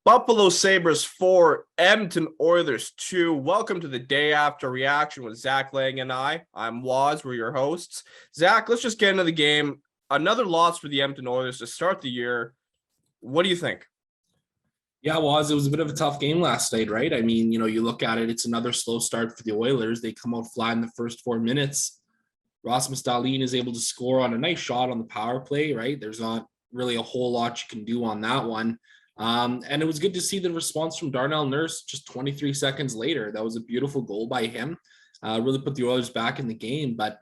Buffalo Sabres 4, Edmonton Oilers 2. Welcome to the day after reaction with Zach Lang and I. I'm Waz, we're your hosts. Zach, let's just get into the game. Another loss for the Edmonton Oilers to start the year. What do you think? Yeah, Waz, it was a bit of a tough game last night, right? I mean, you look at it, it's another slow start for the Oilers. They come out flat in the first 4 minutes. Rasmus Dahlin is able to score on a nice shot on the power play, right? There's not really a whole lot you can do on that one. And it was good to see the response from Darnell Nurse just 23 seconds later. That was a beautiful goal by him. Really put the Oilers back in the game. But,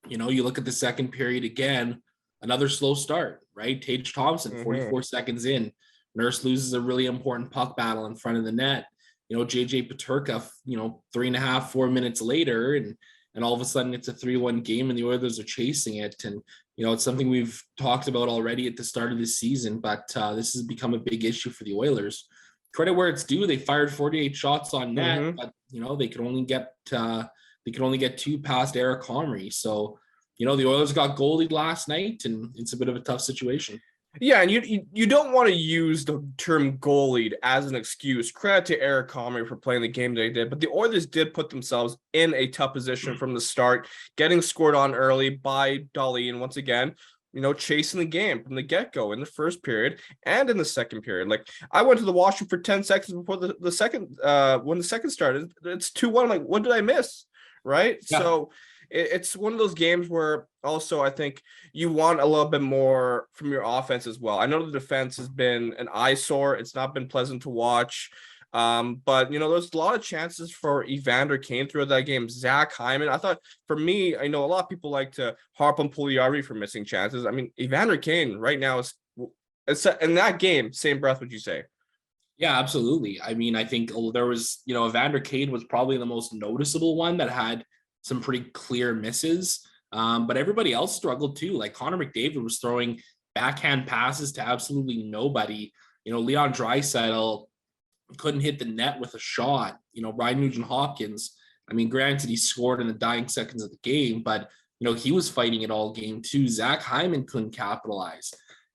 you look at the second period again, another slow start, right? Tage Thompson, 44 seconds in. Nurse loses a really important puck battle in front of the net. JJ Peterka, 3.5, 4 minutes later, and all of a sudden it's a 3-1 game and the Oilers are chasing it. And, it's something we've talked about already at the start of this season, but this has become a big issue for the Oilers. Credit where it's due. They fired 48 shots on net, but, they could only get 2 past Eric Comrie. So, the Oilers got goalied last night and it's a bit of a tough situation. Yeah, and you don't want to use the term goalied as an excuse. Credit to Eric Comrie for playing the game they did, but the Oilers did put themselves in a tough position from the start, getting scored on early by Dahlin once again, chasing the game from the get-go in the first period and in the second period. Like, I went to the washroom for 10 seconds before the second when the second started. It's 2-1. I'm like, what did I miss? Right? Yeah. So it's one of those games where also I think you want a little bit more from your offense as well. I know the defense has been an eyesore. It's not been pleasant to watch. But, there's a lot of chances for Evander Kane throughout that game. Zach Hyman, I thought, for me, I know a lot of people like to harp on Puljujärvi for missing chances. I mean, Evander Kane right now is in that game, same breath would you say? Yeah, absolutely. I mean, I think there was, Evander Kane was probably the most noticeable one that had some pretty clear misses. But everybody else struggled too. Like Connor McDavid was throwing backhand passes to absolutely nobody. Leon Draisaitl couldn't hit the net with a shot. Ryan Nugent-Hopkins, I mean, granted, he scored in the dying seconds of the game, but, he was fighting it all game too. Zach Hyman couldn't capitalize.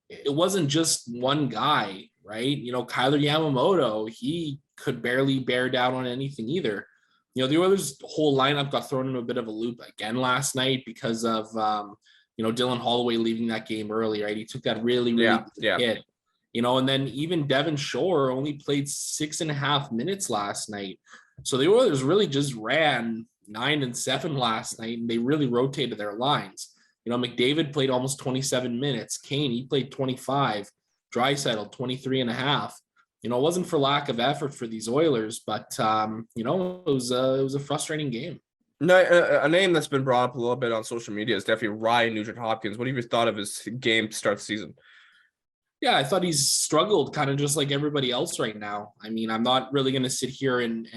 It wasn't just one guy, right? Kyler Yamamoto, he could barely bear down on anything either. The Oilers' whole lineup got thrown into a bit of a loop again last night because of, Dylan Holloway leaving that game early, right? He took that really hit, and then even Devin Shore only played 6.5 minutes last night. So the Oilers really just ran 9 and 7 last night, and they really rotated their lines. McDavid played almost 27 minutes. Kane, he played 25. Draisaitl, 23.5. It wasn't for lack of effort for these Oilers, but it was a frustrating game. No, a name that's been brought up a little bit on social media is definitely Ryan Nugent-Hopkins. What have you thought of his game to start the season? Yeah, I thought he's struggled kind of just like everybody else right now. I mean, I'm not really going to sit here and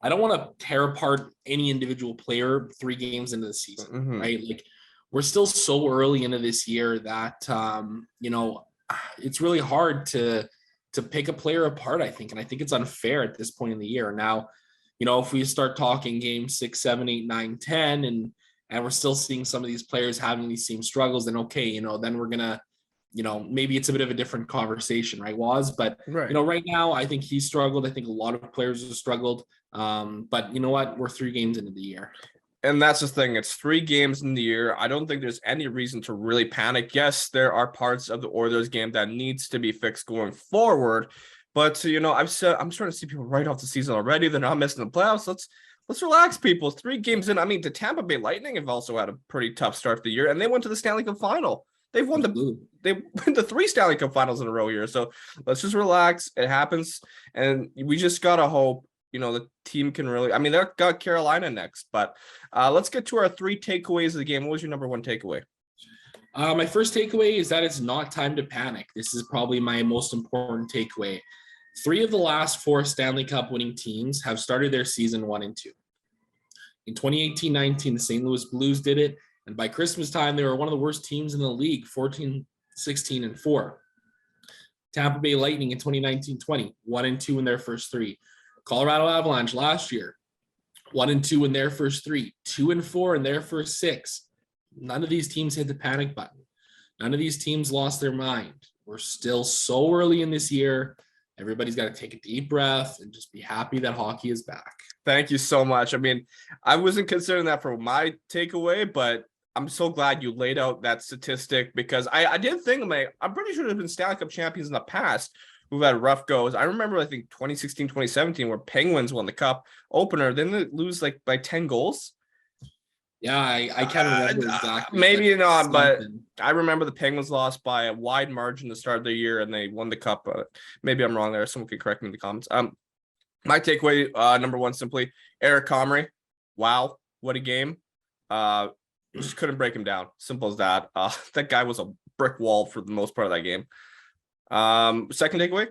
I don't want to tear apart any individual player 3 games into the season, right? Like, we're still so early into this year that it's really hard to pick a player apart, I think. And I think it's unfair at this point in the year. Now, if we start talking games 6, 7, 8, 9, 10, and we're still seeing some of these players having these same struggles, then okay, then we're going to, maybe it's a bit of a different conversation, right, Waz? But, right now, I think he struggled. I think a lot of players have struggled. But you know what? We're 3 games into the year. And that's the thing. It's 3 games in the year. I don't think there's any reason to really panic. Yes, there are parts of the Oilers game that needs to be fixed going forward. But, I'm starting to see people write off the season already. They're not missing the playoffs. Let's relax, people. 3 games in. I mean, the Tampa Bay Lightning have also had a pretty tough start to the year, and they went to the Stanley Cup final. They've won the 3 Stanley Cup finals in a row here. So let's just relax. It happens. And we just got to hope the team can really, I mean, they've got Carolina next, but let's get to our 3 takeaways of the game. What was your number 1 takeaway? My first takeaway is that it's not time to panic. This is probably my most important takeaway. 3 of the last 4 Stanley Cup winning teams have started their season 1-2. In 2018-19, the St. Louis Blues did it. And by Christmas time, they were one of the worst teams in the league, 14-16-4. Tampa Bay Lightning in 2019-20, 1-2 in their first 3. Colorado Avalanche last year, 1-2 in their first 3, 2-4 in their first 6. None of these teams hit the panic button. None of these teams lost their mind. We're still so early in this year. everybody's got to take a deep breath and just be happy that hockey is back. Thank you so much. I mean, I wasn't considering that for my takeaway, but I'm so glad you laid out that statistic because I did think, I'm pretty sure there's been Stanley Cup champions in the past who've had rough goes. I remember, I think 2016, 2017, where Penguins won the cup opener, then they lose like by 10 goals. Yeah, I can't remember exactly. Maybe not, but I remember the Penguins lost by a wide margin to start the year and they won the cup. Maybe I'm wrong there. Someone can correct me in the comments. My takeaway, number one, simply Eric Comrie. Wow, what a game. Just couldn't break him down. Simple as that. That guy was a brick wall for the most part of that game. Second takeaway?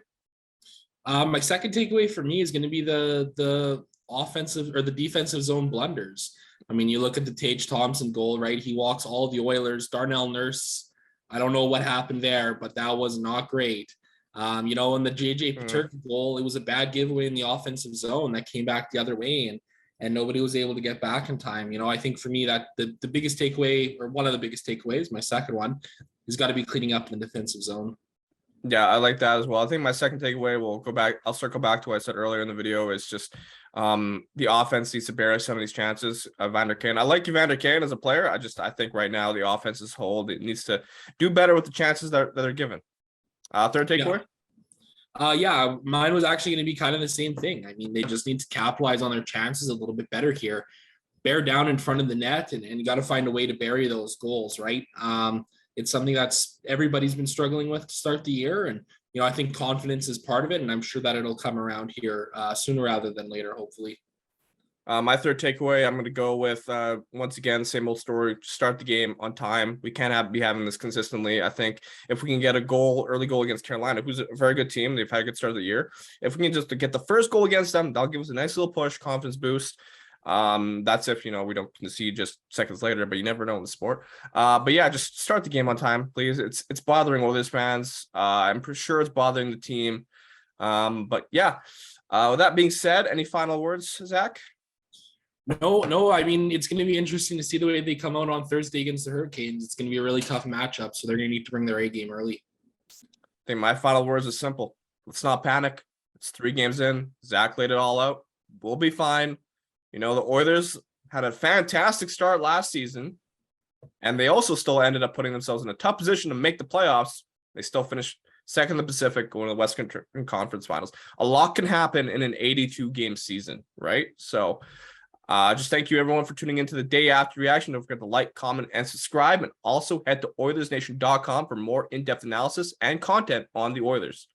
My second takeaway for me is going to be the offensive or the defensive zone blunders. I mean, you look at the Tage Thompson goal, right? He walks all the Oilers. Darnell Nurse, I don't know what happened there, but that was not great. And the JJ Peterka goal, it was a bad giveaway in the offensive zone that came back the other way, and nobody was able to get back in time. I think for me that the biggest takeaway, or one of the biggest takeaways, my second one, has got to be cleaning up in the defensive zone. Yeah, I like that as well. I think my second takeaway I'll circle back to what I said earlier in the video, is just the offense needs to bear some of these chances. Evander Kane. I like Evander Kane as a player. I think right now the offense is hold. It needs to do better with the chances that they're given. Third takeaway? Yeah, mine was actually going to be kind of the same thing. I mean, they just need to capitalize on their chances a little bit better here. Bear down in front of the net and you got to find a way to bury those goals, right? It's something that's everybody's been struggling with to start the year. And, I think confidence is part of it. And I'm sure that it'll come around here sooner rather than later, hopefully. My third takeaway, I'm going to go with, once again, same old story, start the game on time. We can't be having this consistently. I think if we can get early goal against Carolina, who's a very good team, they've had a good start of the year. If we can just get the first goal against them, that'll give us a nice little push, confidence boost. That's if, we don't concede just seconds later, but you never know in the sport. But yeah, just start the game on time, please. It's bothering Oilers fans. I'm pretty sure it's bothering the team. But yeah, with that being said, any final words, Zach? No. I mean, it's going to be interesting to see the way they come out on Thursday against the Hurricanes. It's going to be a really tough matchup, so they're going to need to bring their A game early. I think my final words are simple. Let's not panic. It's 3 games in. Zach laid it all out. We'll be fine. The Oilers had a fantastic start last season, and they also still ended up putting themselves in a tough position to make the playoffs. They still finished second in the Pacific, going to the Western Conference Finals. A lot can happen in an 82-game season, right? So just thank you, everyone, for tuning into the Day After Reaction. Don't forget to like, comment, and subscribe, and also head to OilersNation.com for more in-depth analysis and content on the Oilers.